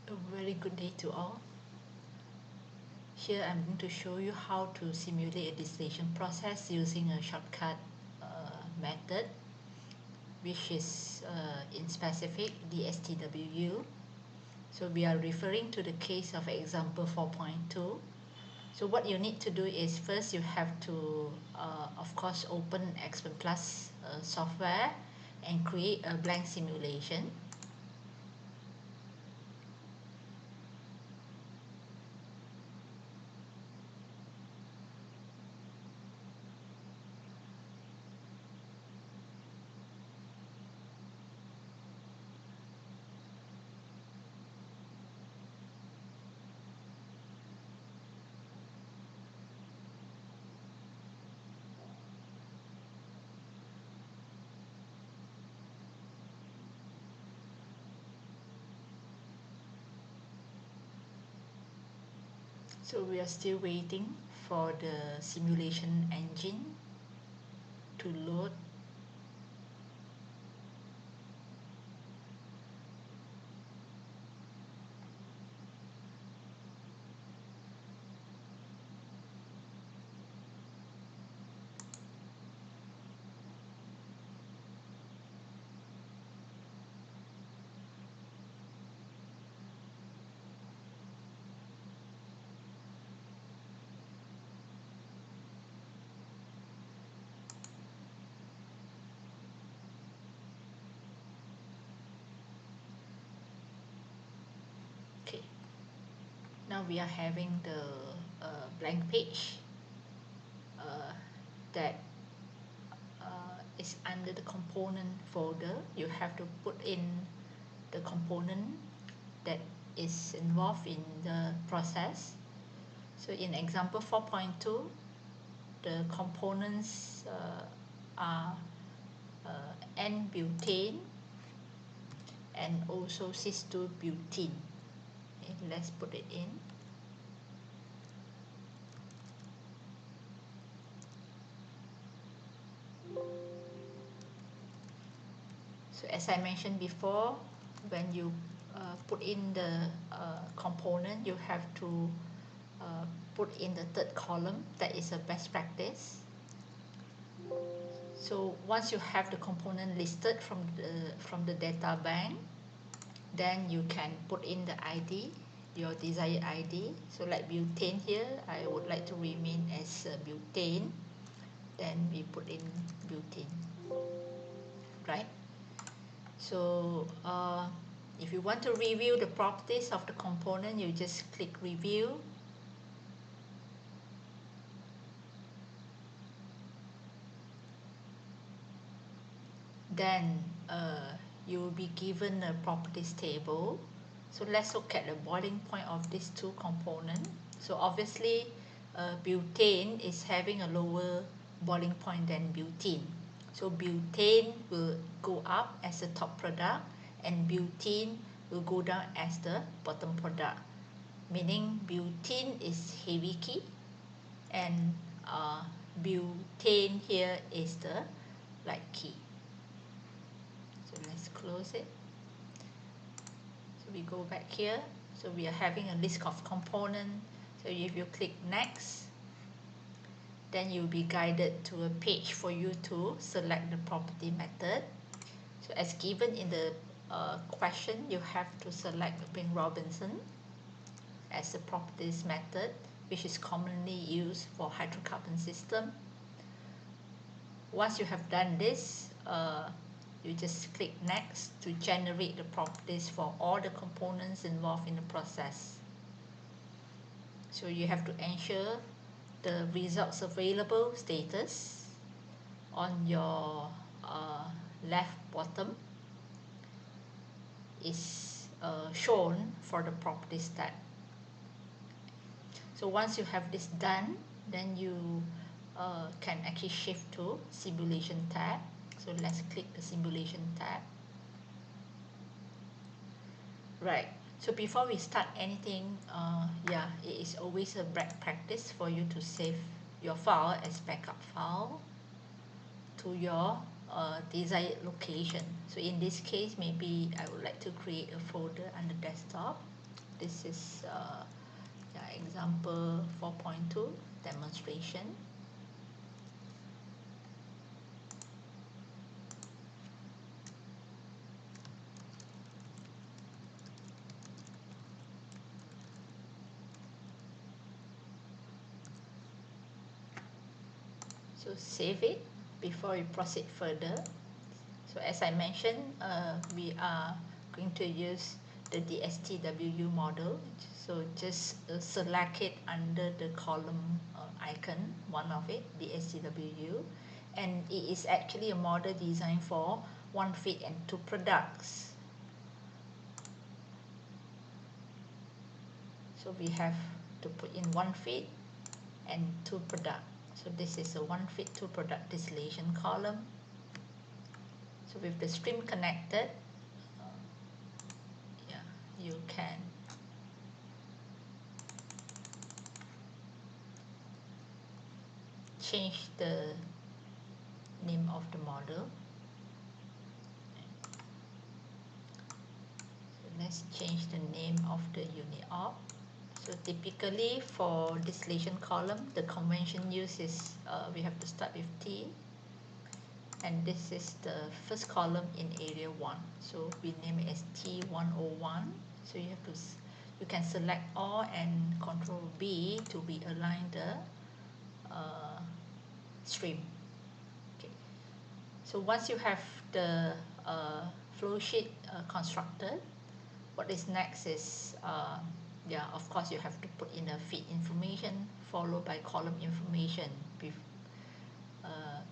A very good day to all. Here I'm going to show you how to simulate a distillation process using a shortcut method, which is in specific the STWU. So we are referring to the case of example 4.2. So what you need to do is first you have to of course open Example4 software and create a blank simulation. So we are still waiting for the simulation engine to load. Okay, now we are having the blank page that is under the component folder. You have to put in the component that is involved in the process. So in example 4.2, the components are N-butane and also cis-2-butene. Okay, let's put it in. So as I mentioned before, when you put in the component, you have to put in the third column. That is a best practice. So once you have the component listed from the data bank, then you can put in the ID, your desired ID. So like butane here, I would like to remain as butane. Then we put in butane, right? So if you want to review the properties of the component, you just click review. Then you will be given a properties table. So let's look at the boiling point of these two components. So obviously butane is having a lower boiling point than butene. So butane will go up as the top product and butene will go down as the bottom product. Meaning butene is heavy key and butane here is the light key. So let's close it. So we go back here. So we are having a list of components. So if you click next, then you'll be guided to a page for you to select the property method. So as given in the question, you have to select Robinson as the properties method, which is commonly used for hydrocarbon system. Once you have done this, you just click next to generate the properties for all the components involved in the process. So you have to ensure the results available status on your left bottom is shown for the properties tab. So once you have this done, then you can actually shift to simulation tab. So let's click the simulation tab. Right. So before we start anything, yeah, it is always a best practice for you to save your file as backup file to your desired location. So in this case, maybe I would like to create a folder under desktop. this is example 4.2 demonstration. So save it before you proceed further. So as I mentioned, we are going to use the DSTWU model. So just select it under the column icon, one of it, DSTWU. And it is actually a model designed for one feed and two products. So we have to put in one feed and two product. So this is a one feed two product distillation column. So with the stream connected, you can change the name of the model. So let's change the name of the unit op. So typically for distillation column, the convention use is we have to start with T, and this is the first column in area 1. So we name it as T101. So you can select all and Control B to realign the stream. Okay. So once you have the flow sheet constructed, what is next is of course you have to put in a feed information followed by column information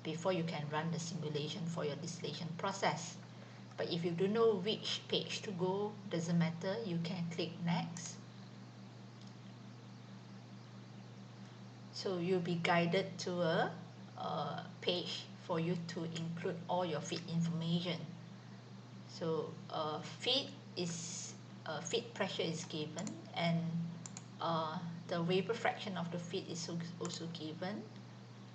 before you can run the simulation for your distillation process. But if you don't know which page to go, doesn't matter, you can click next. So you'll be guided to a page for you to include all your feed information. So feed pressure is given, and the vapor fraction of the feed is also given.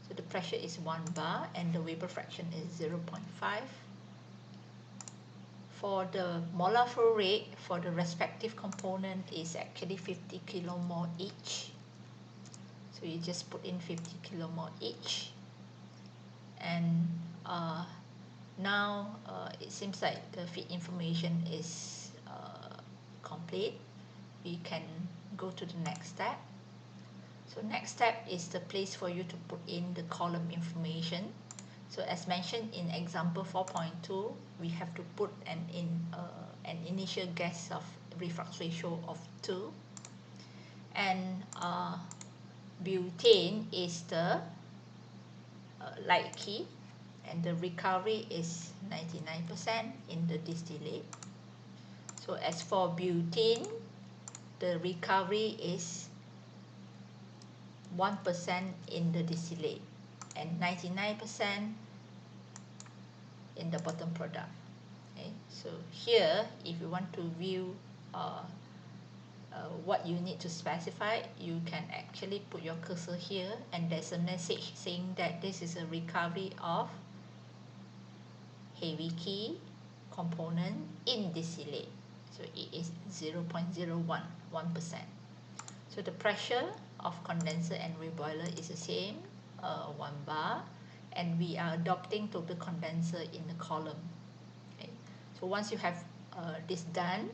So the pressure is 1 bar and the vapor fraction is 0.5. For the molar flow rate for the respective component is actually 50 kilomole each. So you just put in 50 kilomole each, and now it seems like the feed information is complete. We can go to the next step. So next step is the place for you to put in the column information. So as mentioned in example 4.2, we have to put an initial gas of reflux ratio of 2, and butane is the light key, and the recovery is 99% in the distillate. So as for butane, the recovery is 1% in the distillate and 99% in the bottom product. Okay, so here if you want to view what you need to specify, you can actually put your cursor here, and there's a message saying that this is a recovery of heavy key component in distillate. So it is 0.01, 1%. So the pressure of condenser and reboiler is the same, 1 bar, and we are adopting total condenser in the column. Okay. So once you have this done,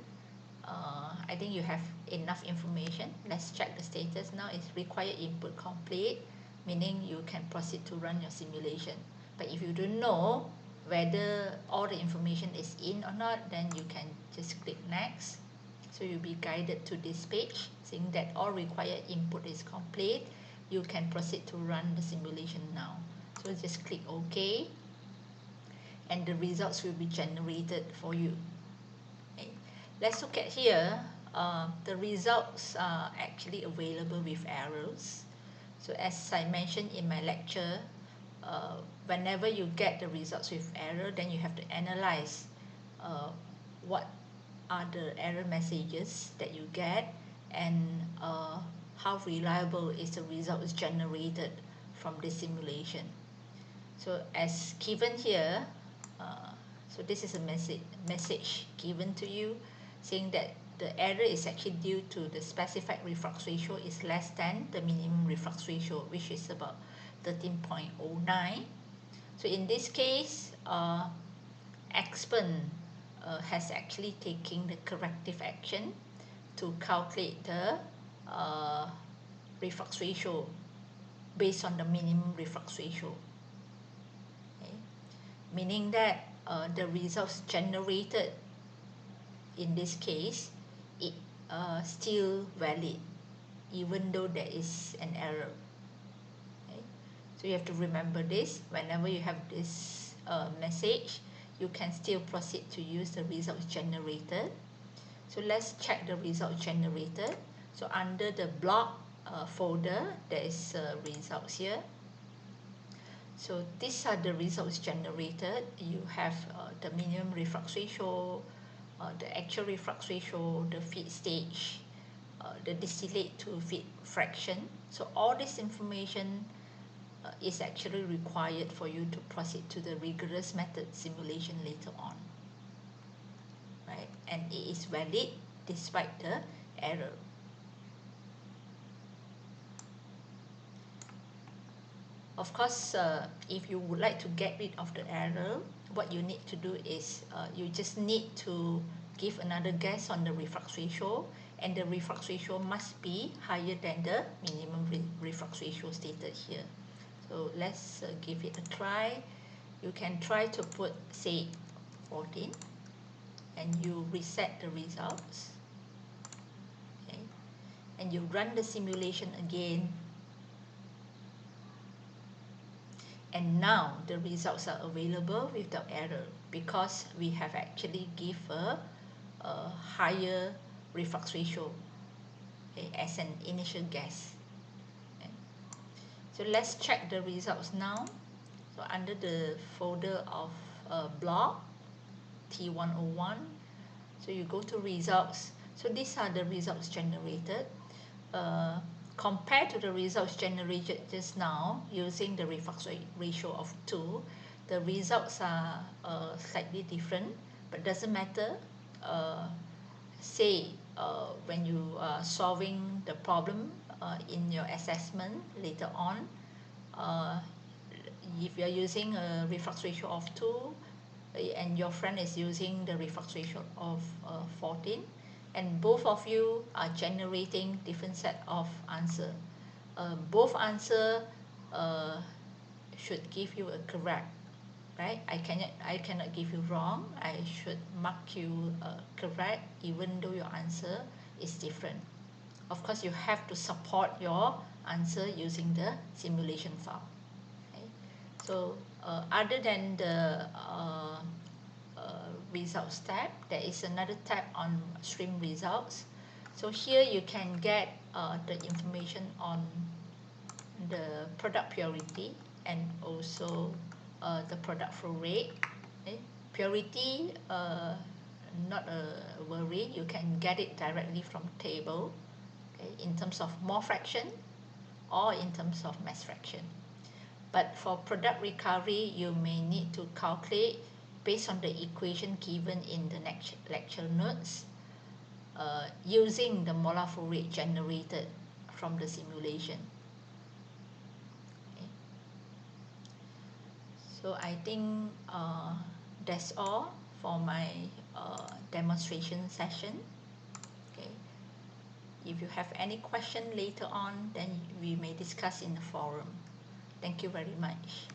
I think you have enough information. Let's check the status now. It's required input complete, meaning you can proceed to run your simulation. But if you don't know whether all the information is in or not, then you can just click next. So you'll be guided to this page saying that all required input is complete. You can proceed to run the simulation now. So just click OK, and the results will be generated for you. Okay. Let's look at here. The results are actually available with arrows. So as I mentioned in my lecture, whenever you get the results with error, then you have to analyze what are the error messages that you get, and how reliable is the results generated from the simulation. So as given here, so this is a message given to you saying that the error is actually due to the specified reflux ratio is less than the minimum reflux ratio, which is about 13.09. So in this case, Expen has actually taken the corrective action to calculate the reflux ratio based on the minimum reflux ratio. Okay? Meaning that the results generated in this case, it still valid even though there is an error. Okay? So you have to remember this. Whenever you have this message, you can still proceed to use the results generated. So let's check the results generated. So under the block folder, there is results here. So these are the results generated. You have the minimum reflux ratio, the actual reflux ratio, the feed stage, the distillate to feed fraction. So all this information is actually required for you to proceed to the rigorous method simulation later on. Right? And it is valid despite the error. Of course, if you would like to get rid of the error, what you need to do is you just need to give another guess on the reflux ratio, and the reflux ratio must be higher than the minimum reflux ratio stated here. So let's give it a try. You can try to put, say, 14, and you reset the results. Okay. And you run the simulation again. And now the results are available without error because we have actually give a higher reflux ratio, okay, as an initial guess. Okay. So let's check the results now. So under the folder of block T101, so you go to results. So these are the results generated. Compared to the results generated just now using the reflux ratio of 2, the results are slightly different, but doesn't matter. Say when you are solving the problem in your assessment later on, if you are using a reflux ratio of 2 and your friend is using the reflux ratio of 14, and both of you are generating different set of answer. Both answer should give you a correct, right? I cannot give you wrong. I should mark you correct even though your answer is different. Of course, you have to support your answer using the simulation file. Okay? So other than the results tab, there is another tab on stream results. So here you can get the information on the product purity and also the product flow rate. Okay? Purity, not a worry, you can get it directly from table, okay, in terms of mole fraction or in terms of mass fraction. But for product recovery, you may need to calculate based on the equation given in the next lecture notes using the molar flow rate generated from the simulation. Okay. So I think that's all for my demonstration session. Okay. If you have any question later on, then we may discuss in the forum. Thank you very much.